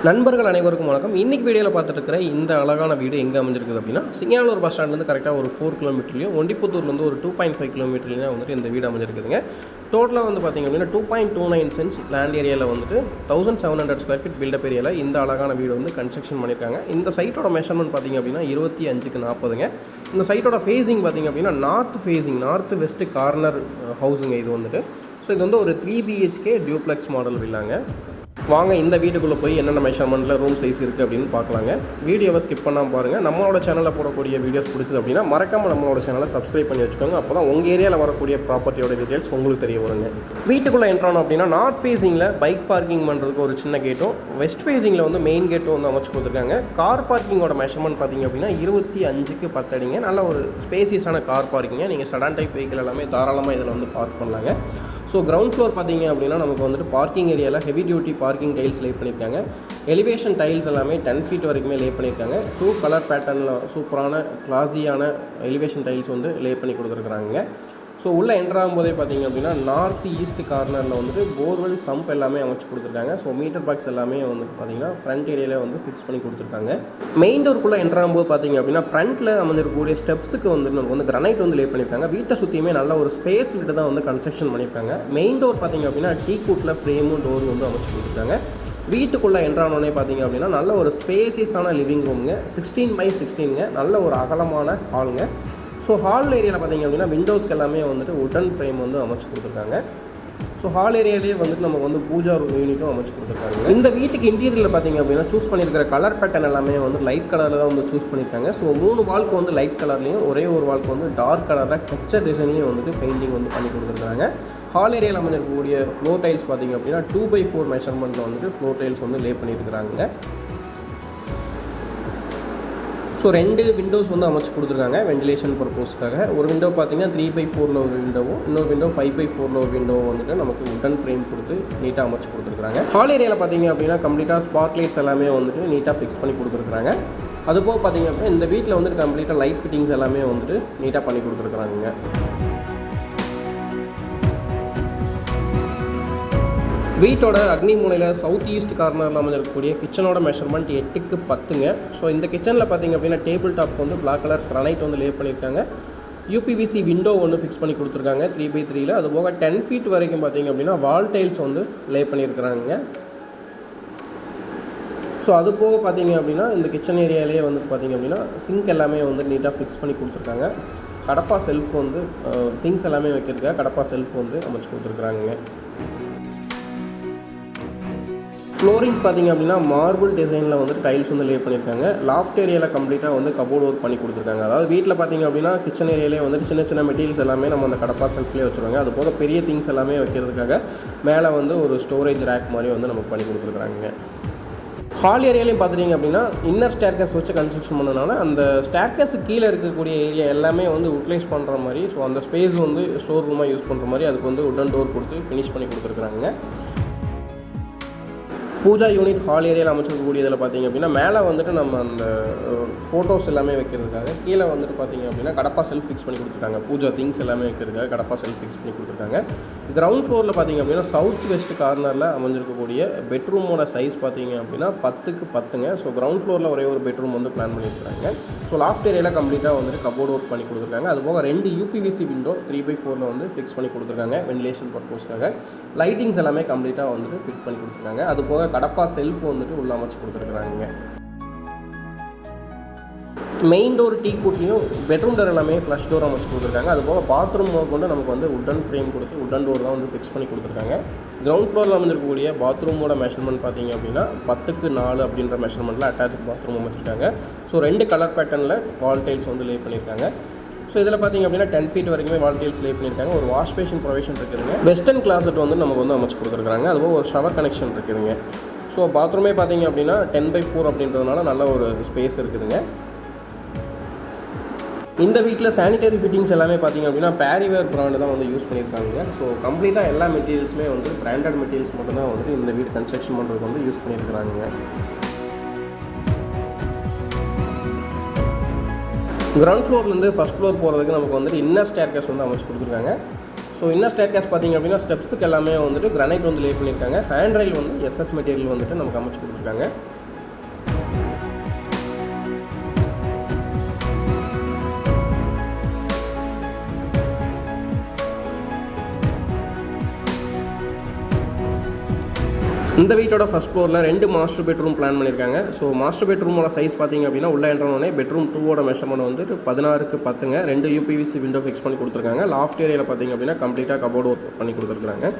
நண்பர்கள் அனைவருக்கும் வணக்கம். இன்றைக்கி வீடியோவில் பார்த்துட்டு இருக்கிற இந்த அழகான வீடு எங்கே அமைஞ்சிருக்குது அப்படின்னா, சிங்கானூர் பஸ் ஸ்டாண்ட்லேருந்து கரெக்டாக ஒரு 4 கிலோமீட்டர்லையும், ஒண்டிப்புத்தூர்லேருந்து ஒரு 2.5 கிலோமீட்டர்லையும் வந்துட்டு இந்த வீடு அமைஞ்சிருக்குதுங்க. டோட்டலாக வந்து பார்த்திங்க அப்படின்னா 2.29 சென்ட்ஸ் லேண்ட் ஏரியாவில் வந்துட்டு 1700 ஸ்கொயர் ஃபீட் பில்டப் ஏரியாவில் இந்த அழகான வீடு வந்து கன்ஸ்ட்ரக்ஷன் பண்ணியிருக்காங்க. இந்த சைட்டோட மெஷர்மெண்ட் பார்த்திங்க அப்படின்னா 25x40ங்க. இந்த சைட்டோட ஃபேஸிங் பார்த்திங்க அப்படின்னா நார்த் வெஸ்ட் கார்னர் ஹவுஸுங்க இது வந்துட்டு. ஸோ இது வந்து ஒரு 3 BHK டியூப்ளெக்ஸ் மாடல் வில்லாங்க. வாங்க இந்த வீட்டுக்குள்ளே போய் என்னென்ன மெஷர்மெண்ட்டில் ரூம் சைஸ் இருக்குது அப்படின்னு பார்க்கலாங்க. வீடியோவை ஸ்கிப் பண்ணாமல் பாருங்கள். நம்மளோட சேனலில் போடக்கூடிய வீடியோஸ் பிடிச்சது அப்படின்னா மறக்காமல் நம்மளோட சேனலை சப்ஸ்கிரைப் பண்ணி வச்சுக்கோங்க. அப்போ தான் உங்கள் ஏரியாவில் வரக்கூடிய ப்ராப்பர்ட்டியோட டீட்டெயில்ஸ் உங்களுக்கு தெரிய வருங்க. வீட்டுக்குள்ளே என்ட்ரானோம் அப்படின்னா நார்த் ஃபேஸிங்கில் பைக் பார்க்கிங் பண்ணுறதுக்கு ஒரு சின்ன கேட்டும், வெஸ்ட் ஃபேஸிங்கில் வந்து மெயின் கேட்டும் வந்து அமைச்சு கொடுத்துருக்காங்க. கார் பார்க்கிங்கோட மெஷர்மெண்ட் பார்த்திங்க அப்படின்னா 25x10 அடிங்க. நல்ல ஒரு ஸ்பேசியஸான கார் பார்க்கிங்க. நீங்கள் சடான் டைப் வெஹிக்கிள் எல்லாமே தாராளமாக இதில் வந்து பார்க் பண்ணலாங்க. ஸோ கிரவுண்ட் ஃப்ளோர் பார்த்திங்க அப்படின்னா நமக்கு வந்துட்டு பார்க்கிங் ஏரியாவில் heavy duty parking tiles lay பண்ணியிருக்காங்க. எலிவேஷன் டைல்ஸ் எல்லாமே 10 ஃபீட் வரைக்குமே லே பண்ணியிருக்காங்க. 2 கலர் பேட்டர்னில் சூப்பரான கிளாஸியான எலிவேஷன் டைல்ஸ் வந்து லே பண்ணி கொடுத்துருக்குறாங்க. ஸோ உள்ளே என்ட்ராகும் போதே பார்த்திங்க அப்படின்னா நார்த் ஈஸ்ட் கார்னரில் வந்துட்டு போர்வெல் சம்ப் எல்லாமே அமைச்சு கொடுத்துருக்காங்க. ஸோ மீட்டர் பாக்ஸ் எல்லாமே வந்துட்டு பார்த்திங்கன்னா ஃப்ரண்ட் ஏரியாவில் வந்து ஃபிக்ஸ் பண்ணி கொடுத்துருக்காங்க. மெயின் டோருக்குள்ளே என்ட்ராகும் போது பார்த்திங்க அப்படின்னா ஃப்ரண்ட்டில் அமைஞ்சிருக்கக்கூடிய ஸ்டெப்ஸுக்கு வந்து நமக்கு வந்து கிரானைட் வந்து லே பண்ணியிருக்காங்க. வீட்டை சுற்றியுமே நல்ல ஒரு ஸ்பேஸ் விட்டு தான் வந்து கன்ஸ்ட்ரக்ஷன் பண்ணியிருக்காங்க. மெயின் டோர் பார்த்திங்க அப்படின்னா டீக்கூட்டில் ஃப்ரேமும் டோர் வந்து அமைச்சு கொடுத்துருக்காங்க. வீட்டுக்குள்ளே என்ட்ரானோடனே பார்த்திங்க அப்படின்னா நல்ல ஒரு ஸ்பேசியஸான லிவிங் ரூமுங்க. 16x16ங்க. நல்ல ஒரு அகலமான ஹாலுங்க. ஸோ ஹால் ஏரியாவில் பார்த்திங்க அப்படின்னா விண்டோஸ்க்கு எல்லாமே வந்துட்டு உடன் ஃப்ரேம் வந்து அமைச்சு கொடுத்துருக்காங்க. ஸோ ஹால் ஏரியாலேயே வந்துட்டு நமக்கு வந்து பூஜா யூனிட்டும் அமைச்சு கொடுத்துருக்காங்க. இந்த வீட்டுக்கு இன்டீரியரில் பார்த்திங்க அப்படின்னா சூஸ் பண்ணியிருக்கிற கலர் பேட்டர்ன் எல்லாமே வந்து லைட் கலரில் தான் வந்து சூஸ் பண்ணியிருக்காங்க. ஸோ 3 வால்க்கு வந்து லைட் கலர்லேயும் ஒரே ஒரு வால்க்கு வந்து டார்க் கலரில் டெக்ஸ்சர் டிசைன்லேயும் வந்துட்டு பெயிண்டிங் வந்து பண்ணி கொடுத்துருக்காங்க. ஹால் ஏரியாவில் அமைஞ்சிருக்கக்கூடிய ஃப்ளோர் டைல்ஸ் பார்த்திங்க அப்படின்னா 2x4 மெஷர்மெண்ட்டில் வந்துட்டு ஃப்ளோர் டைல்ஸ் வந்து லே பண்ணியிருக்கிறாங்க. ஸோ 2 விண்டோஸ் வந்து அமைச்சு கொடுத்துருக்காங்க வென்டிலேஷன் பர்பஸ்க்காக. ஒரு விண்டோ பார்த்திங்கன்னா 3x4 ஒரு விண்டோவும், இன்னொரு விண்டோ 5x4 ஒரு விண்டோவும் வந்துட்டு நமக்கு உடன் ஃப்ரேம் கொடுத்து நீட்டாக அமைச்சு கொடுத்துருக்காங்க. ஹால் ஏரியாவில் பார்த்திங்க அப்படின்னா கம்ப்ளீட்டாக ஸ்பார்க் லைட்ஸ் எல்லாமே வந்துட்டு நீட்டாக ஃபிக்ஸ் பண்ணி கொடுத்துருக்காங்க. அதுபோக பார்த்திங்க அப்படின்னா இந்த வீட்டில் வந்துட்டு கம்ப்ளீட்டாக லைட் ஃபிட்டிங்ஸ் எல்லாமே வந்துட்டு நீட்டாக பண்ணி கொடுத்துருக்குறாங்க. வீட்டோட அக்னி மூலையில் சவுத் ஈஸ்ட் கார்னரில் அமைஞ்சிருக்கக்கூடிய கிச்சனோட மெஷர்மெண்ட் 8x10ங்க. ஸோ இந்த கிச்சனில் பார்த்திங்க அப்படின்னா டேபிள் டாப் வந்து பிளாக் கலர் கிரானைட் வந்து லே பண்ணியிருக்காங்க. UPVC விண்டோ ஒன்று ஃபிக்ஸ் பண்ணி கொடுத்துருக்காங்க 3x3ல். அதுபோக 10 ஃபீட் வரைக்கும் பார்த்திங்க அப்படின்னா வால் டைல்ஸ் வந்து லே பண்ணியிருக்கிறாங்க. ஸோ அது போக பார்த்திங்க அப்படின்னா இந்த கிச்சன் ஏரியாலேயே வந்து பார்த்திங்க அப்படின்னா சிங்க் எல்லாமே வந்து நீட்டாக ஃபிக்ஸ் பண்ணி கொடுத்துருக்காங்க. கடப்பா செல்ஃப் வந்து திங்ஸ் எல்லாமே வைக்கிறதுக்காக கடப்பா செல்ஃப் வந்து அமைச்சு கொடுத்துருக்குறாங்க. ஃப்ளோரிங் பார்த்திங்க அப்படின்னா மார்பிள் டிசைனில் வந்து டைல்ஸ் வந்து லே பண்ணியிருக்காங்க. லாஃப்ட் ஏரியாவில் கம்ப்ளீட்டாக வந்து கபோர்டு ஒர்க் பண்ணி கொடுத்துருக்காங்க. அதாவது வீட்டில் பார்த்திங்க அப்படின்னா கிச்சன் ஏரியாலே வந்துட்டு சின்ன மெட்டீரியல்ஸ் எல்லாமே நம்ம அந்த கடப்பா செல்ஃப்லேயே வச்சுருவாங்க. அது போக பெரிய திங்ஸ் எல்லாமே வைக்கிறதுக்காக மேலே வந்து ஒரு ஸ்டோரேஜ் ரேக் மாதிரி வந்து நமக்கு பண்ணி கொடுத்துருக்குறாங்க. ஹால் ஏரியாலையும் பார்த்துட்டிங்க அப்படின்னா இன்னர் ஸ்டேர்கேஸ் வச்சு கன்ஸ்ட்ரக்ஷன் பண்ணதுனால அந்த ஸ்டேர்கேஸு கீழே இருக்கக்கூடிய ஏரியா எல்லாமே வந்து யூட்டிலைஸ் பண்ணுற மாதிரி, ஸோ அந்த ஸ்பேஸ் வந்து ஸ்டோர் ரூமாக யூஸ் பண்ணுற மாதிரி அதுக்கு வந்து உடன் டோர் கொடுத்து ஃபினிஷ் பண்ணி கொடுத்துருக்குறாங்க. பூஜா யூனிட் ஹால் ஏரியாவில் அமைச்சிருக்கக்கூடியதில் பார்த்திங்க அப்படின்னா மேலே வந்துட்டு நம்ம அந்த ஃபோட்டோஸ் எல்லாமே வைக்கிறதுக்காக, கீழே வந்துட்டு பார்த்திங்க அப்படின்னா கடப்பா செல்ஃப் ஃபிக்ஸ் பண்ணி கொடுத்துருக்காங்க. பூஜா திங்ஸ் எல்லாமே வைக்கிறதுக்காக கடப்பா செல்ஃப் ஃபிக்ஸ் பண்ணி கொடுத்துருக்காங்க. கிரவுண்ட் ஃப்ளோரில் பார்த்திங்க அப்படின்னா சவுத் வெஸ்ட் கார்னரில் அமைஞ்சிருக்கக்கூடிய பெட்ரூமோட சைஸ் பார்த்திங்க அப்படின்னா 10x10ங்க. ஸோ கிரவுண்ட் ஃப்ளோரில் ஒரே ஒரு பெட்ரூம் வந்து பிளான் பண்ணியிருக்காங்க. ஸோ லாஃப்ட் ஏரியாவில் கம்ப்ளீட்டாக வந்துட்டு கபோர்டு ஒர்க் பண்ணி கொடுத்துருக்காங்க. அதுபோக 2 UPVC விண்டோ 3x4 வந்து ஃபிக்ஸ் பண்ணி கொடுத்துருக்காங்க வென்டிலேஷன் பர்பஸ்க்காக. லைட்டிங்ஸ் எல்லாமே கம்ப்ளீட்டாக வந்துட்டு ஃபிட் பண்ணி கொடுத்துருக்காங்க. அதுபோக கடப்பா செல்ஃப் வந்துட்டு உள்ள அமைச்சு கொடுத்துருக்குறாங்க. மெயின் டோர் டீக்கூட்லேயும் பெட்ரூம் டோர் எல்லாமே ஃப்ளஷ் டோர் அமைச்சு கொடுத்துருக்காங்க. அதுபோக பாத்ரூம் கொண்டு நமக்கு வந்து உடன் ஃப்ரேம் கொடுத்து உடன் டோர் தான் வந்து ஃபிக்ஸ் பண்ணி கொடுத்துருக்காங்க. கிரவுண்ட் ஃப்ளோரில் அமைஞ்சிருக்கக்கூடிய பாத்ரூமோட மெஷர்மெண்ட் பார்த்திங்க அப்படின்னா 10x4 அப்படின்ற மெஷர்மெண்ட்டில் அட்டாச் பாத்ரூம் அமைச்சிருக்காங்க. ஸோ 2 கலர் பேட்டர்னில் வால் டைல்ஸ் வந்து லே பண்ணியிருக்காங்க. ஸோ இதில் பார்த்திங்க அப்படின்னா 10 ஃபீட் வரைக்குமே வால் டைல்ஸ் லே பண்ணியிருக்காங்க. ஒரு வாஷ் பேஷன் ப்ரொவிஷன் இருக்குதுங்க. வெஸ்டர்ன் கிளாசட் வந்து நமக்கு வந்து அமைச்சு கொடுத்துருக்காங்க. அதுபோக ஒரு ஷவர் கனெக்ஷன் இருக்குதுங்க. ஸோ பாத்ரூமே பார்த்திங்க அப்படின்னா 10x4 அப்படின்றதுனால நல்ல ஒரு ஸ்பேஸ் இருக்குதுங்க. இந்த வீட்டில் சானிடரி ஃபிட்டிங்ஸ் எல்லாமே பார்த்திங்க அப்படின்னா பேரிவேர் பிராண்டு தான் வந்து யூஸ் பண்ணியிருக்காங்க. ஸோ கம்ப்ளீட்டாக எல்லா மெட்டீரியல்ஸுமே வந்து பிராண்டட் மெட்டீரியல்ஸ் மட்டும்தான் வந்துட்டு இந்த வீடு கன்ஸ்ட்ரக்ஷன் பண்ணுறதுக்கு வந்து யூஸ் பண்ணியிருக்கிறாங்க. கிரவுண்ட் ஃப்ளோர்லேருந்து ஃபஸ்ட் ஃப்ளோர் போகிறதுக்கு நமக்கு வந்துட்டு இன்னர் ஸ்டேர்கேஸ் வந்து அமைச்சு கொடுத்துருக்காங்க. ஸோ இன்னர் ஸ்டேர்கேஸ் பார்த்திங்க அப்படின்னா ஸ்டெப்ஸுக்கு எல்லாமே வந்துட்டு கிரானைட் வந்து லே பண்ணியிருக்காங்க. ஹேண்ட் ரைல் வந்து SS மெட்டீரியல் வந்துட்டு நமக்கு அமைச்சு கொடுத்துருக்காங்க. இந்த வீட்டோட ஃபஸ்ட் ஃப்ளோரில் 2 மாஸ்டர் பெட்ரூம் பிளான் பண்ணியிருக்காங்க. ஸோ மாஸ்டர் பெட்ரூமோட சைஸ் பார்த்திங்க அப்படின்னா உள்ளே என்ட்ரோனே பெட்ரூம் 2ஓட மெஷர்மெண்ட் வந்துட்டு 16க்கு 10ங்க. 2 யூபிவிசி விண்டோ ஃபிக்ஸ் பண்ணி கொடுத்துருக்காங்க. லாஃப்ட் ஏரியாவில் பார்த்திங்க அப்படின்னா கம்ப்ளீட்டாக கபோர்டு ஒர்க் பண்ணி கொடுத்துருக்காங்க.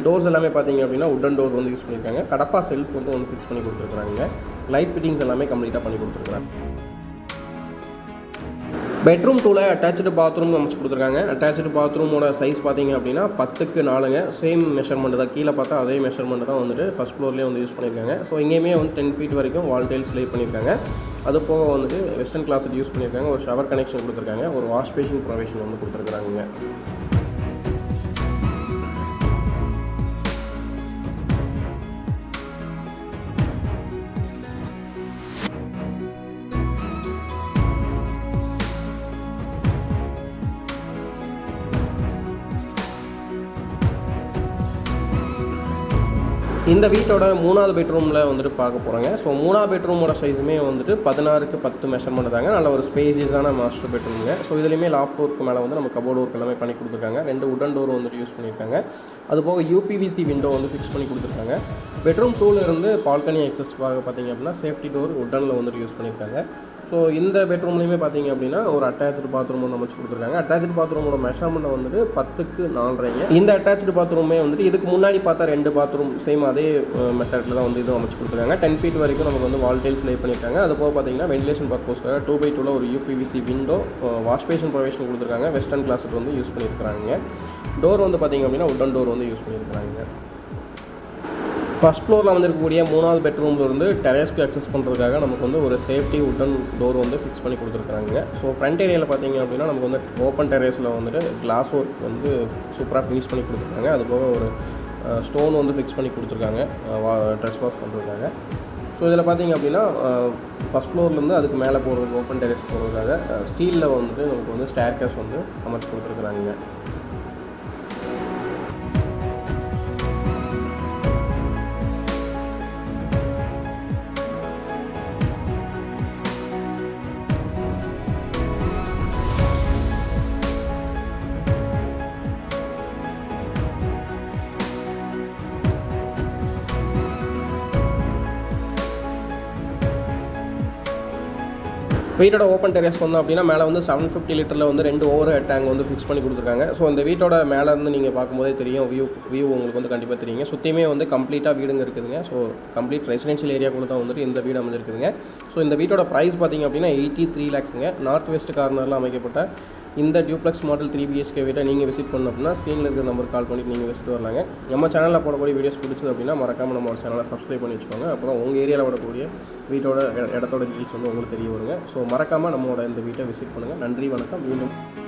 டோர்ஸ் எல்லாமே பார்த்திங்க அப்படின்னா உட்டன் டோர் வந்து யூஸ் பண்ணியிருக்காங்க. கடப்பா செல்ஃப் வந்து ஒன்று ஃபிக்ஸ் பண்ணி கொடுத்துருக்காங்க. லைட் ஃபிட்டிங்ஸ் எல்லாமே கம்ப்ளீட்டாக பண்ணி கொடுத்துருக்காங்க. பெட்ரூம் 2ல அட்டாச்சு பாத்ரூம் அமைச்சு கொடுத்துருக்காங்க. அட்டாச்சு பாத்ரூமோட சைஸ் பார்த்திங்க அப்படின்னா 10க்கு 4ங்க. சேம் மெஷர்மெண்ட் தான். கீழே பார்த்தா அதே மெஷர்மெண்ட் தான் வந்துட்டு ஃபஸ்ட் ஃப்ளோர்லேயே வந்து யூஸ் பண்ணியிருக்காங்க. ஸோ இங்கேயுமே வந்து 10 ஃபீட் வரைக்கும் வால் டைல்ஸ் லே பண்ணியிருக்காங்க. அது போக வந்துட்டு வெஸ்டர்ன் கிளாஸட் யூஸ் பண்ணியிருக்காங்க. ஒரு ஷவர் கனெக்ஷன் கொடுத்துருக்காங்க. ஒரு வாஷ் பேஷன் ப்ரொவிஷன் வந்து கொடுத்துருக்காங்க. இந்த வீட்டோட 3வது பெட்ரூமில் வந்துட்டு பார்க்க போகிறாங்க. ஸோ 3வது பெட்ரூமோட சைஸுமே வந்துட்டு 16க்கு 10 மெஷர்மெண்ட் தாங்க. நல்ல ஒரு ஸ்பேசியஸான மாஸ்டர் பெட்ரூமுங்க. ஸோ இதுலேயுமே லாஃப்ட் ஒர்க்கு மேலே வந்து நம்ம கபோர்டு ஒர்க் எல்லாமே பண்ணி கொடுத்துருக்காங்க. 2 உடன் டோர் வந்துட்டு யூஸ் பண்ணியிருக்காங்க. அதுபோக யூபிவிசி விண்டோ வந்து ஃபிக்ஸ் பண்ணி கொடுத்துருக்காங்க. பெட்ரூம் 2ல இருந்து பால்கனி எக்ஸஸ் பார்த்திங்க அப்படின்னா சேஃப்டி டோர் உட்டனில் வந்துட்டு யூஸ் பண்ணியிருக்காங்க. ஸோ இந்த பெட்ரூம்லேயுமே பார்த்திங்க அப்படின்னா ஒரு அட்டாச்சு பாத்ரூம் வந்து அமைச்சு கொடுத்துருக்காங்க. அட்டாச்சு பாத்ரூமோட மெஷர்மெண்ட் வந்துட்டு 10க்கு 4.5. இந்த அட்டாச்சு பாத்ரூமே வந்துட்டு இதுக்கு முன்னாடி பார்த்தா 2 பாத்ரூம் சேம் அதே மெத்தடில் தான் வந்து இதுவும் அமைச்சு கொடுத்துருக்காங்க. 10 ஃபீட் வரைக்கும் நமக்கு வந்து வால் டைல்ஸ் லே பண்ணியிருக்காங்க. அது போக பார்த்திங்கன்னா வென்டிலேஷன் பர்பஸ்க்காக 2x2ல ஒரு UPVC window, wash basin provision கொடுத்துருக்காங்க. வெஸ்டர்ன் கிளாஸட் வந்து யூஸ் பண்ணியிருக்காங்க. டோர் வந்து பார்த்திங்க அப்படின்னா உட்டன் டோர் வந்து யூஸ் பண்ணியிருக்காங்க. ஃபஸ்ட் ஃப்ளோரில் வந்து இருக்கக்கூடிய 3வது பெட்ரூம்லேருந்து டெரேஸ்க்கு அக்சஸ் பண்ணுறதுக்காக நமக்கு வந்து ஒரு சேஃப்டி உட்டன் டோர் வந்து ஃபிக்ஸ் பண்ணி கொடுத்துருக்காங்க. ஸோ ஃப்ரண்ட் ஏரியாவில் பார்த்திங்க அப்படின்னா நமக்கு வந்து ஓப்பன் டெரேஸில் வந்துட்டு கிளாஸ் ஒர்க் வந்து சூப்பராக ஃபினிஷ் பண்ணி கொடுத்துருக்காங்க. அதுபோக ஒரு ஸ்டோன் வந்து ஃபிக்ஸ் பண்ணி கொடுத்துருக்காங்க ட்ரெஸ் வாஷ் பண்ணுறதுக்காக. ஸோ இதில் பார்த்திங்க அப்படின்னா ஃபஸ்ட் ஃப்ளோர்லேருந்து அதுக்கு மேலே போகிறதுக்கு ஓப்பன் டெரேஸ் போகிறதுக்காக ஸ்டீலில் வந்துட்டு நமக்கு வந்து ஸ்டேர்கேஸ் வந்து அமைச்சு கொடுத்துருக்குறாங்க. வீட்டோட ஓப்பன் டெரேஸ் வந்தோம் அப்படின்னா மேலே வந்து 750 லிட்டரில் வந்து 2 ஓவர் ஹெட் டேங்க் வந்து ஃபிக்ஸ் பண்ணி கொடுத்துருக்காங்க. ஸோ இந்த வீட்டோட மேலே இருந்து நீங்கள் பார்க்கும்போதே தெரியும் வியூ உங்களுக்கு வந்து கண்டிப்பாக தெரியுங்க. சுற்றியுமே வந்து கம்ப்ளீட்டாக வீடுங்க இருக்குதுங்க. ஸோ கம்ப்ளீட் ரெசிடென்ஷியல் ஏரியா கூட தான் வந்துட்டு இந்த வீடு அமைஞ்சிருக்குதுங்க. ஸோ இந்த வீட்டோட ப்ரைஸ் பார்த்திங்க அப்படின்னா 83 lakhsங்க. நார்த் வெஸ்ட் கார்னரில் அமைக்கப்பட்ட இந்த டியூப்ளெக்ஸ் மாடல் 3 BHK வீட்டை நீங்கள் விசிட் பண்ணணும் அப்படின்னா ஸ்க்ரீனில் இருக்கிற நம்பருக்கு கால் பண்ணிட்டு நீங்கள் விசிட் வரலாங்க. நம்ம சேனலில் போடக்கூடிய வீடியோஸ் பிடிச்சது அப்படின்னா மறக்காமல் நம்ம ஒரு சேனலை சப்ஸ்கிரைப் பண்ணி வச்சுக்கோங்க. அப்புறம் உங்கள் ஏரியாவில் வரக்கூடிய வீட்டோட இடத்தோட டீல்ஸ் வந்து உங்களுக்கு தெரிய வருங்க. ஸோ மறக்காமல் நம்மளோட இந்த வீட்டை விசிட் பண்ணுங்கள். நன்றி, வணக்கம். மீண்டும்